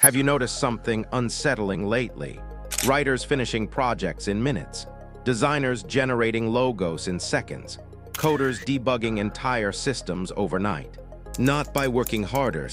Have you noticed something unsettling lately? Writers finishing projects in minutes, designers generating logos in seconds, coders debugging entire systems overnight. Not by working harder,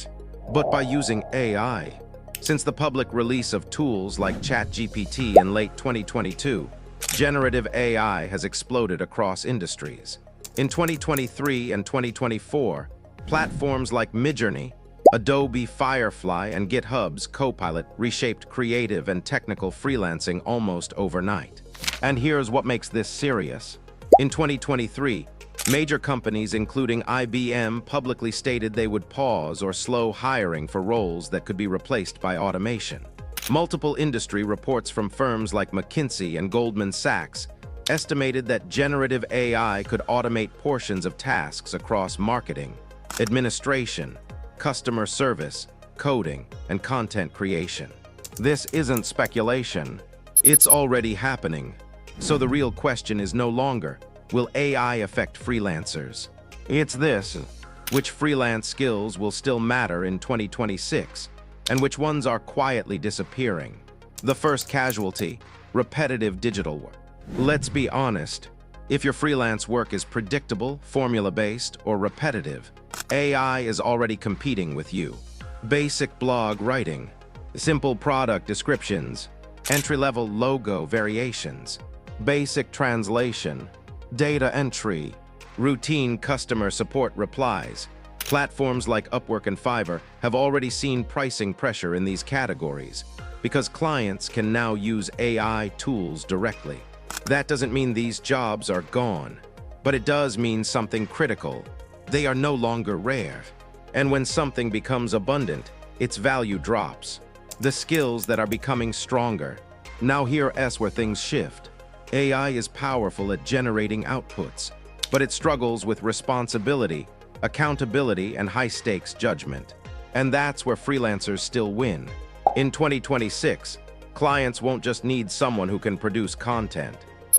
but by using AI. Since the public release of tools like ChatGPT in late 2022, generative AI has exploded across industries. In 2023 and 2024, platforms like Midjourney, Adobe Firefly, and GitHub's Copilot reshaped creative and technical freelancing almost overnight. And here's what makes this serious. In 2023, major companies including IBM publicly stated they would pause or slow hiring for roles that could be replaced by automation. Multiple industry reports from firms like McKinsey and Goldman Sachs estimated that generative AI could automate portions of tasks across marketing, administration, customer service, coding, and content creation. This isn't speculation. It's already happening. So the real question is no longer, will AI affect freelancers? It's this: which freelance skills will still matter in 2026, and which ones are quietly disappearing? The first casualty: repetitive digital work. Let's be honest. If your freelance work is predictable, formula-based, or repetitive, AI is already competing with you. Basic blog writing, simple product descriptions, entry-level logo variations, basic translation, data entry, routine customer support replies. Platforms like Upwork and Fiverr have already seen pricing pressure in these categories because clients can now use AI tools directly. That doesn't mean these jobs are gone, but it does mean something critical. They are no longer rare. And when something becomes abundant, its value drops. The skills that are becoming stronger. Now here's where things shift. AI is powerful at generating outputs, but it struggles with responsibility, accountability, and high-stakes judgment. And that's where freelancers still win. In 2026, clients won't just need someone who can produce content.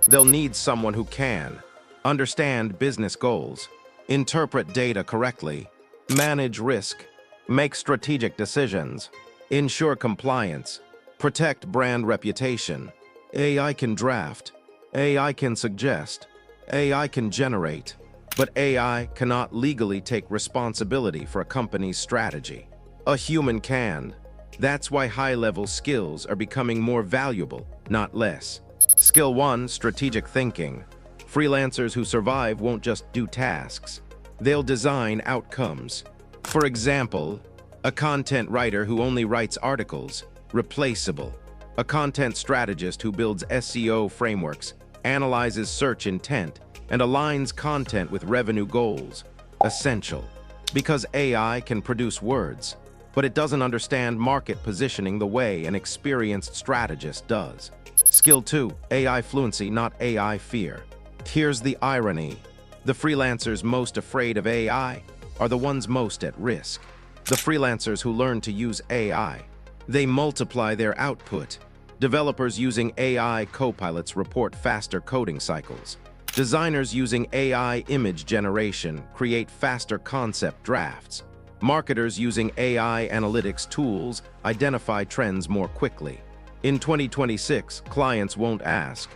They'll need someone who can understand business goals, interpret data correctly, manage risk, make strategic decisions, ensure compliance, protect brand reputation. AI can draft, AI can suggest, AI can generate, but AI cannot legally take responsibility for a company's strategy. A human can. That's why high-level skills are becoming more valuable, not less. Skill 1: strategic thinking. Freelancers who survive won't just do tasks. They'll design outcomes. For example, a content writer who only writes articles, replaceable. A content strategist who builds SEO frameworks, analyzes search intent, and aligns content with revenue goals, essential. Because AI can produce words, but it doesn't understand market positioning the way an experienced strategist does. Skill 2: AI fluency, not AI fear. Here's the irony. The freelancers most afraid of AI are the ones most at risk. The freelancers who learn to use AI. They multiply their output. Developers using AI copilots report faster coding cycles. Designers using AI image generation create faster concept drafts. Marketers using AI analytics tools identify trends more quickly. In 2026, clients won't ask,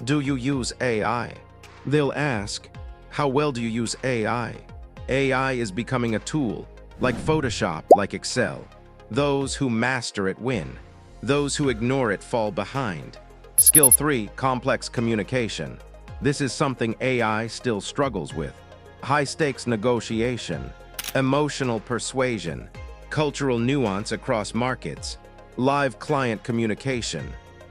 "Do you use AI?" They'll ask, "How well do you use AI?" AI is becoming a tool, like Photoshop, like Excel. Those who master it win. Those who ignore it fall behind. Skill 3: complex communication. This is something AI still struggles with. High-stakes negotiation, emotional persuasion, cultural nuance across markets, live client communication,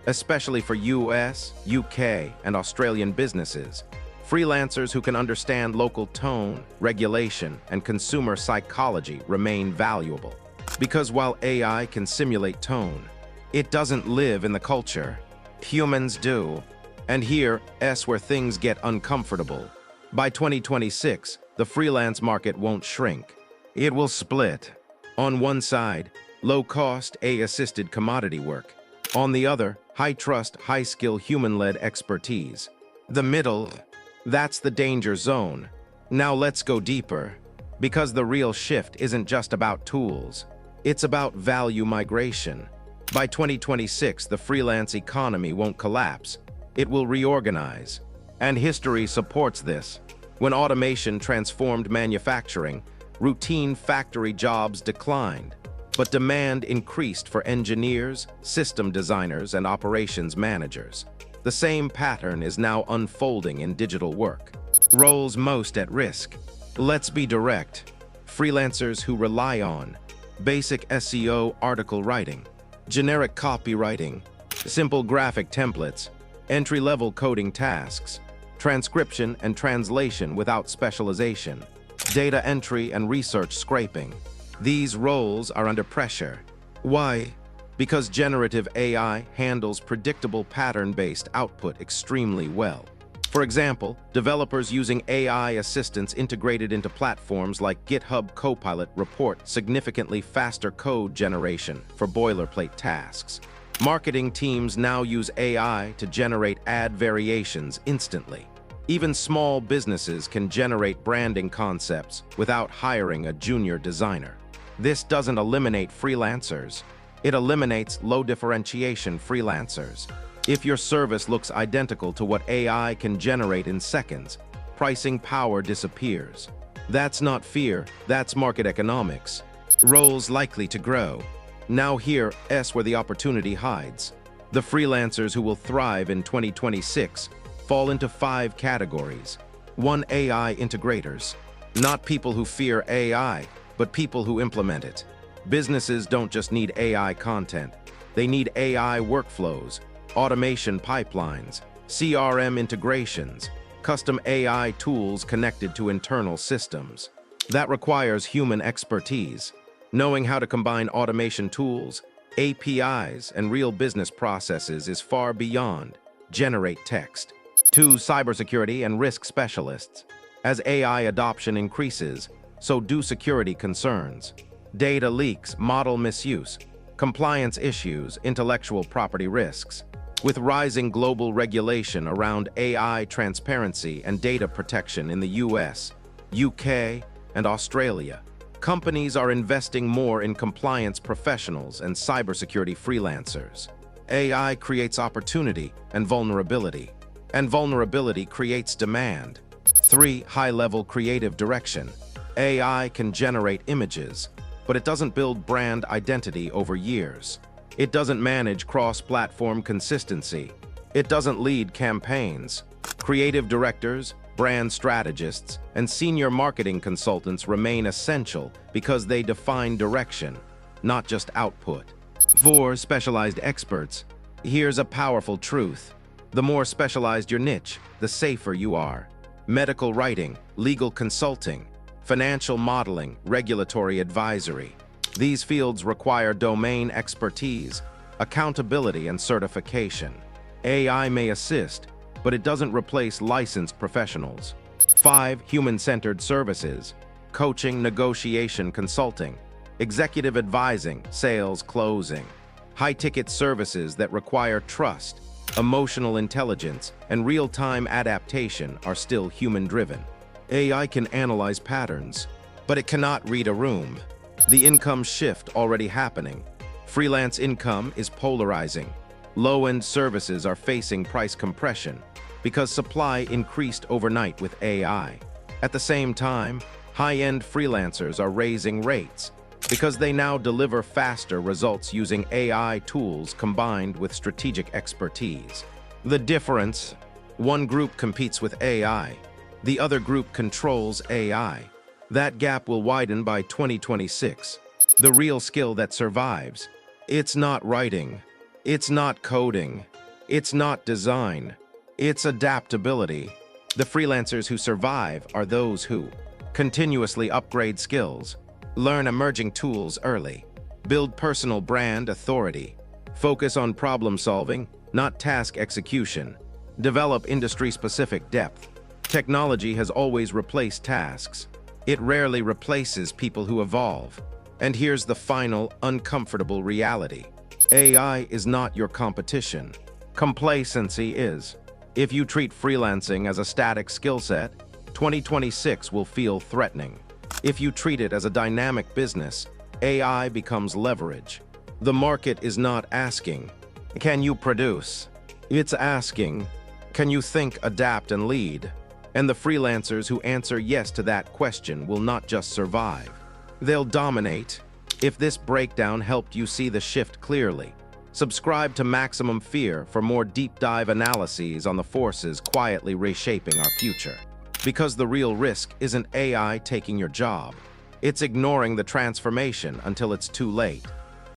especially for US, UK, and Australian businesses. Freelancers who can understand local tone, regulation, and consumer psychology remain valuable. Because while AI can simulate tone, it doesn't live in the culture. Humans do. And here's where things get uncomfortable. By 2026, the freelance market won't shrink. It will split. On one side, low-cost, AI-assisted commodity work. On the other, high-trust, high-skill, human-led expertise. The middle, that's the danger zone. Now let's go deeper. Because the real shift isn't just about tools. It's about value migration. By 2026, the freelance economy won't collapse. It will reorganize. And history supports this. When automation transformed manufacturing, routine factory jobs declined, but demand increased for engineers, system designers, and operations managers. The same pattern is now unfolding in digital work. Roles most at risk. Let's be direct. Freelancers who rely on basic SEO article writing, generic copywriting, simple graphic templates, entry-level coding tasks, transcription and translation without specialization, data entry and research scraping. These roles are under pressure. Why? Because generative AI handles predictable pattern-based output extremely well. For example, developers using AI assistants integrated into platforms like GitHub Copilot report significantly faster code generation for boilerplate tasks. Marketing teams now use AI to generate ad variations instantly. Even small businesses can generate branding concepts without hiring a junior designer. This doesn't eliminate freelancers. It eliminates low-differentiation freelancers. If your service looks identical to what AI can generate in seconds, pricing power disappears. That's not fear, that's market economics. Roles likely to grow. Now here's where the opportunity hides. The freelancers who will thrive in 2026 fall into 5 categories. 1. AI integrators. Not people who fear AI, but people who implement it. Businesses don't just need AI content. They need AI workflows, automation pipelines, CRM integrations, custom AI tools connected to internal systems. That requires human expertise. Knowing how to combine automation tools, APIs, and real business processes is far beyond generate text. 2. Cybersecurity and risk specialists. As AI adoption increases, so do security concerns. Data leaks, model misuse, compliance issues, intellectual property risks. With rising global regulation around AI transparency and data protection in the US, UK, and Australia, companies are investing more in compliance professionals and cybersecurity freelancers. AI creates opportunity and vulnerability creates demand. 3. High-level creative direction. AI can generate images, but it doesn't build brand identity over years. It doesn't manage cross-platform consistency. It doesn't lead campaigns. Creative directors, brand strategists, and senior marketing consultants remain essential because they define direction, not just output. 4. Specialized experts. Here's a powerful truth. The more specialized your niche, the safer you are. Medical writing, legal consulting, financial modeling, regulatory advisory. These fields require domain expertise, accountability, and certification. AI may assist, but it doesn't replace licensed professionals. 5. Human-centered services. Coaching, negotiation, consulting, executive advising, sales, closing. High-ticket services that require trust, emotional intelligence, and real-time adaptation are still human-driven. AI can analyze patterns, but it cannot read a room. The income shift already happening. Freelance income is polarizing. Low-end services are facing price compression because supply increased overnight with AI. At the same time, high-end freelancers are raising rates because they now deliver faster results using AI tools combined with strategic expertise. The difference: one group competes with AI, the other group controls AI. That gap will widen by 2026. The real skill that survives, it's not writing, it's not coding, it's not design, it's adaptability. The freelancers who survive are those who continuously upgrade skills, learn emerging tools early, build personal brand authority, focus on problem solving, not task execution, develop industry-specific depth. Technology has always replaced tasks. It rarely replaces people who evolve. And here's the final, uncomfortable reality. AI is not your competition. Complacency is. If you treat freelancing as a static skill set, 2026 will feel threatening. If you treat it as a dynamic business, AI becomes leverage. The market is not asking, "Can you produce?" It's asking, "Can you think, adapt, and lead?" And the freelancers who answer yes to that question will not just survive. They'll dominate. If this breakdown helped you see the shift clearly, subscribe to Maximum Fear for more deep dive analyses on the forces quietly reshaping our future. Because the real risk isn't AI taking your job. It's ignoring the transformation until it's too late.